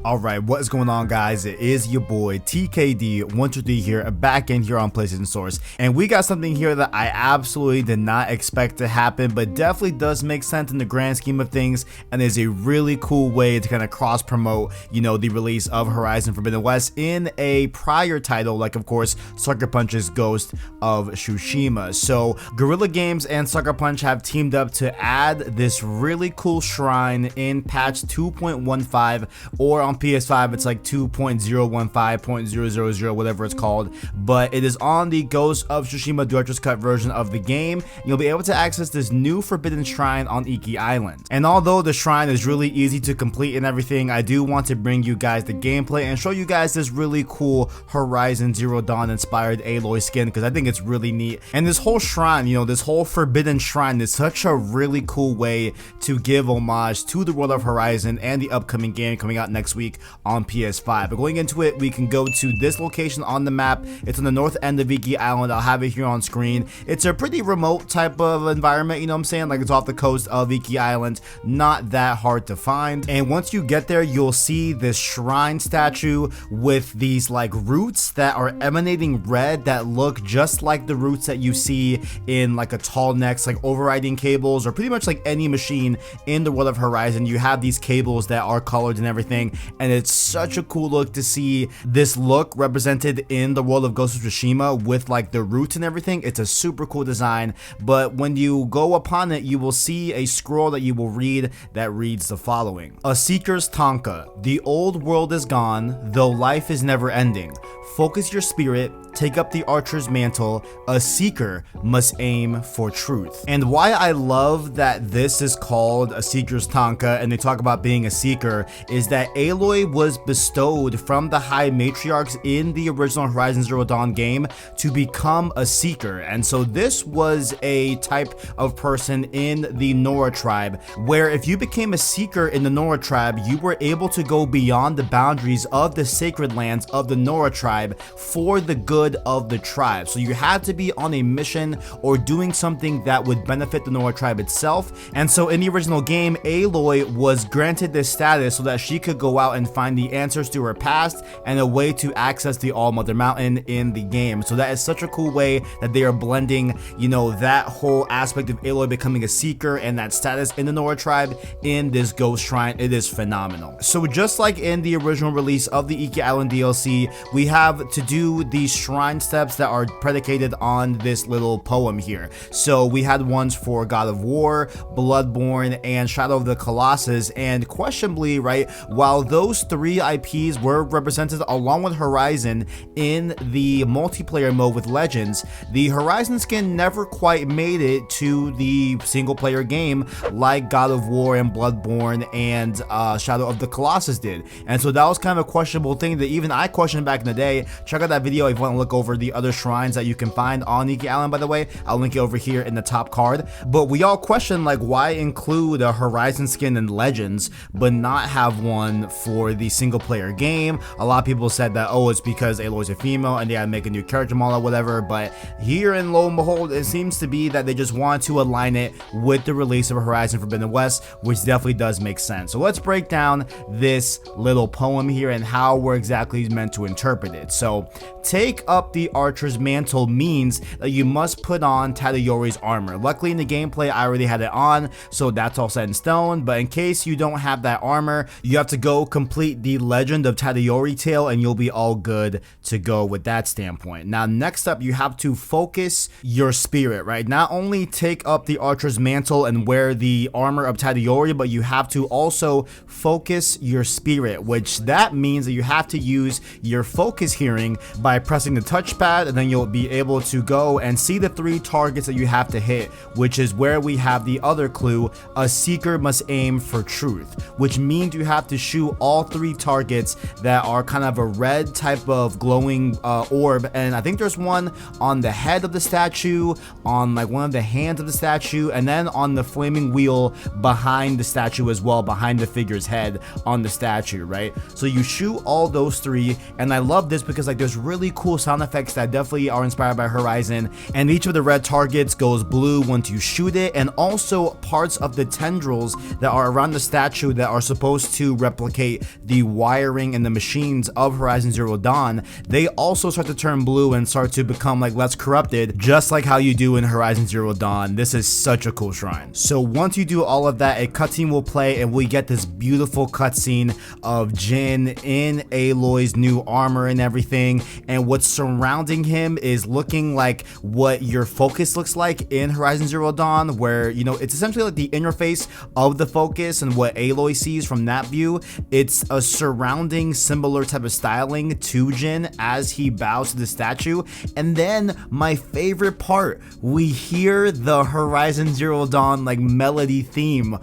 Alright, what is going on, guys? It is your boy TKD123 here, back in here on PlayStation Source, and we got something here that I absolutely did not expect to happen, but definitely does make sense in the grand scheme of things, and is a really cool way to kind of cross promote, you know, the release of Horizon Forbidden West in a prior title, like of course Sucker Punch's Ghost of Tsushima. So Guerilla Games and Sucker Punch have teamed up to add this really cool shrine in patch 2.15, or on PS5 it's like 2.015.000, whatever it's called, but it is on the Ghost of Tsushima Director's Cut version of the game. You'll be able to access this new forbidden shrine on Iki Island. And although the shrine is really easy to complete and everything, I do want to bring you guys the gameplay and show you guys this really cool Horizon Zero Dawn inspired Aloy skin, because I think it's really neat. And this whole shrine, you know, this whole forbidden shrine is such a really cool way to give homage to the world of Horizon and the upcoming game coming out next week on PS5. But going into it, we can go to this location on the map. It's on the north end of Iki Island. I'll have it here on screen. It's a pretty remote type of environment, you know what I'm saying? Like, it's off the coast of Iki Island, not that hard to find. And once you get there, you'll see this shrine statue with these like roots that are emanating red that look just like the roots that you see in like a tall necks, like overriding cables, or pretty much like any machine in the world of Horizon. You have these cables that are colored and everything, and it's such a cool look to see this look represented in the world of Ghost of Tsushima with like the roots and everything. It's a super cool design, but when you go upon it, you will see a scroll that you will read that reads the following: A Seeker's Tonka. The old world is gone, though life is never ending. Focus your spirit, take up the archer's mantle. A seeker must aim for truth. And why I love that this is called A Seeker's Tonka and they talk about being a seeker is that Aloy was bestowed from the High Matriarchs in the original Horizon Zero Dawn game to become a seeker. And so this was a type of person in the Nora tribe, where if you became a seeker in the Nora tribe, you were able to go beyond the boundaries of the sacred lands of the Nora tribe for the good of the tribe. So you had to be on a mission or doing something that would benefit the Nora tribe itself. And so in the original game, Aloy was granted this status so that she could go out and find the answers to her past and a way to access the All Mother Mountain in the game. So that is such a cool way that they are blending, you know, that whole aspect of Aloy becoming a seeker and that status in the Nora tribe in this ghost shrine. It is phenomenal. So just like in the original release of the Iki Island DLC, we have to do these shrine steps that are predicated on this little poem here. So we had ones for God of War, Bloodborne, and Shadow of the Colossus, and questionably, right, while those three IPs were represented along with Horizon in the multiplayer mode with Legends, the Horizon skin never quite made it to the single player game like God of War and Bloodborne and Shadow of the Colossus did. And so that was kind of a questionable thing that even I questioned back in the day. Check out that video if you want to look over the other shrines that you can find on Iki Island, by the way. I'll link it over here in the top card. But we all question, like, why include a Horizon skin in Legends but not have one for the single player game? A lot of people said that, oh, it's because Aloy's a female and they had to make a new character model or whatever, but here, and lo and behold, it seems to be that they just want to align it with the release of Horizon Forbidden West, which definitely does make sense. So let's break down this little poem here and how we're exactly meant to interpret it. So take up the archer's mantle means that you must put on Tadayori's armor. Luckily in the gameplay I already had it on, so that's all set in stone, but in case you don't have that armor, you have to go complete the Legend of Tadayori tale and you'll be all good to go with that standpoint. Now next up, you have to focus your spirit, right? Not only take up the archer's mantle and wear the armor of Tadayori, but you have to also focus your spirit, which that means that you have to use your focus hearing by pressing the touchpad, and then you'll be able to go and see the three targets that you have to hit, which is where we have the other clue: a seeker must aim for truth, which means you have to shoot all three targets that are kind of a red type of glowing orb. And I think there's one on the head of the statue, on like one of the hands of the statue, and then on the flaming wheel behind the statue as well, behind the figure's head on the statue, right? So you shoot all those three, and I love this because like there's really cool sound effects that definitely are inspired by Horizon, and each of the red targets goes blue once you shoot it, and also parts of the tendrils that are around the statue that are supposed to replicate the wiring and the machines of Horizon Zero Dawn, they also start to turn blue and start to become like less corrupted, just like how you do in Horizon Zero Dawn. This is such a cool shrine. So once you do all of that, a cutscene will play and we get this beautiful cutscene of Jin in Aloy's new armor and everything, and what's surrounding him is looking like what your focus looks like in Horizon Zero Dawn, where, you know, it's essentially like the interface of the focus and what Aloy sees from that view. It's a surrounding similar type of styling to Jin as he bows to the statue. And then my favorite part, we hear the Horizon Zero Dawn like melody theme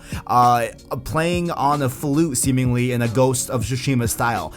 playing on a flute, seemingly in a Ghost of Tsushima style.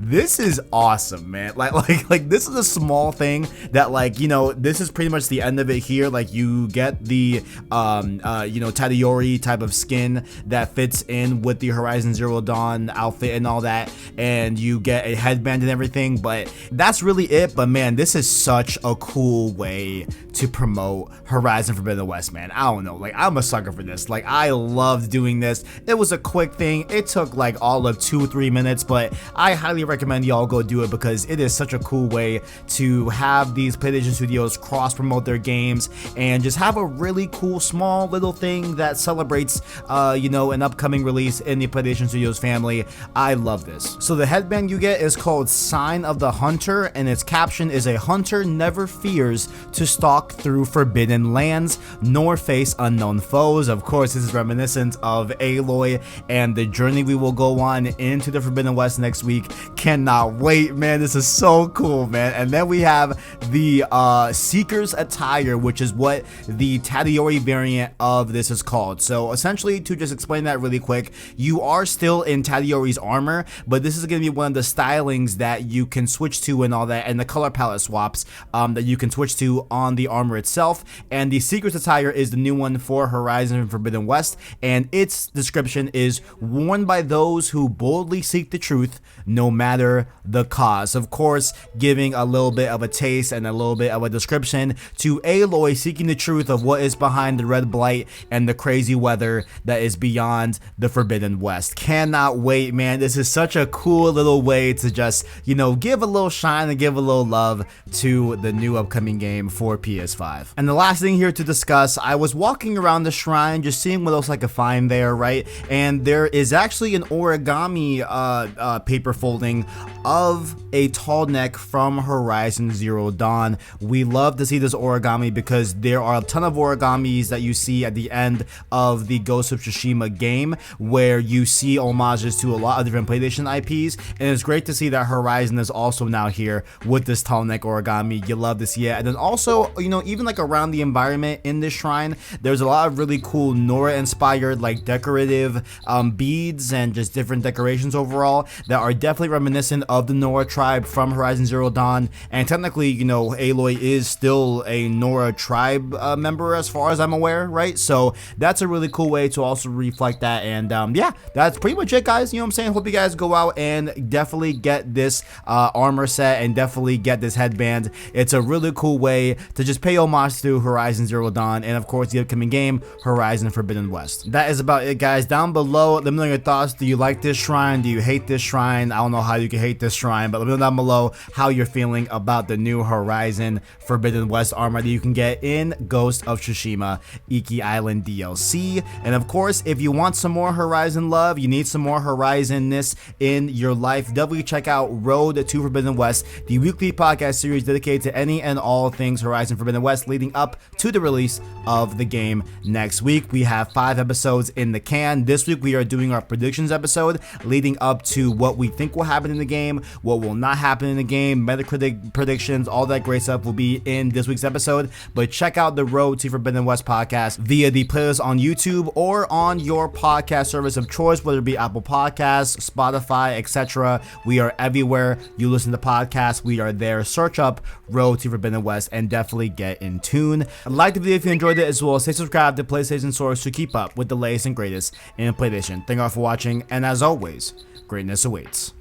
This is awesome, man. Like this is a small thing that, like, you know, this is pretty much the end of it here. Like, you get the you know, Tadayori type of skin that fits in with the Horizon Zero Dawn outfit and all that, and you get a headband and everything, but that's really it. But man, this is such a cool way to promote Horizon Forbidden West, man. I don't know, like, I'm a sucker for this. Like, I loved doing this. It was a quick thing. It took like all of 2-3 minutes, but I highly recommend y'all go do it because it is such a cool way to have these PlayStation Studios cross promote their games and just have a really cool small little thing that celebrates you know, an upcoming release in the PlayStation Studios family. I love this. So the headband you get is called Sign of the Hunter, and its caption is, "A hunter never fears to stalk through forbidden lands nor face unknown foes." Of course, this is reminiscent of Aloy and the journey we will go on into the Forbidden West next week. Cannot wait, man. This is so cool, man. And then we have the Seeker's attire, which is what the Tadayori variant of this is called. So essentially, to just explain that really quick, you are still in Tadayori's armor, but this is going to be one of the stylings that you can switch to and all that, and the color palette swaps that you can switch to on the armor itself. And the Seeker's attire is the new one for Horizon Forbidden West, and its description is worn by those who boldly seek the truth no matter the cause. Of course, giving a little bit of a taste and a little bit of a description to Aloy seeking the truth of what is behind the red blight and the crazy weather that is beyond the Forbidden West. Cannot wait, man. This is such a cool little way to just, you know, give a little shine and give a little love to the new upcoming game for PS5. And the last thing here to discuss, I was walking around the shrine just seeing what else I could find there, right? And there is actually an origami paper folding of a tall neck from Horizon Zero Dawn. We love to see this origami because there are a ton of origamis that you see at the end of the Ghost of Tsushima game where you see homages to a lot of different PlayStation IPs, and it's great to see that Horizon is also now here with this tall neck origami. You love to see it. And then also, you know, even like around the environment in this shrine, there's a lot of really cool Nora inspired like decorative beads and just different decorations overall that are definitely reminiscent of the Nora tribe from Horizon Zero Dawn. And technically, you know, Aloy is still a Nora tribe member as far as I'm aware, right? So that's a really cool way to also reflect that. And yeah, that's pretty much it, guys. You know what I'm saying? Hope you guys go out and definitely get this armor set and definitely get this headband. It's a really cool way to just pay homage to Horizon Zero Dawn and of course the upcoming game Horizon Forbidden West. That is about it, guys. Down below, let me know your thoughts. Do you like this shrine? Do you hate this shrine? I don't know how you can hate this shrine, but let me know down below how you're feeling about the new Horizon Forbidden West armor that you can get in Ghost of Tsushima Iki Island DLC. And of course, if you want some more Horizon love, you need some more Horizon-ness in your life, definitely check out Road to Forbidden West, the weekly podcast series dedicated to any and all things Horizon Forbidden West leading up to the release of the game next week. We have 5 episodes in the can. This week we are doing our predictions episode leading up to what we think will happen in in the game, what will not happen in the game, Metacritic predictions, all that great stuff will be in this week's episode. But check out the Road to Forbidden West podcast via the playlist on YouTube or on your podcast service of choice, whether it be Apple Podcasts, Spotify, etc. We are everywhere you listen to podcasts. We are there. Search up Road to Forbidden West and definitely get in tune. Like the video if you enjoyed it, as well as stay subscribed to PlayStation Source to keep up with the latest and greatest in PlayStation. Thank you all for watching, and as always, greatness awaits.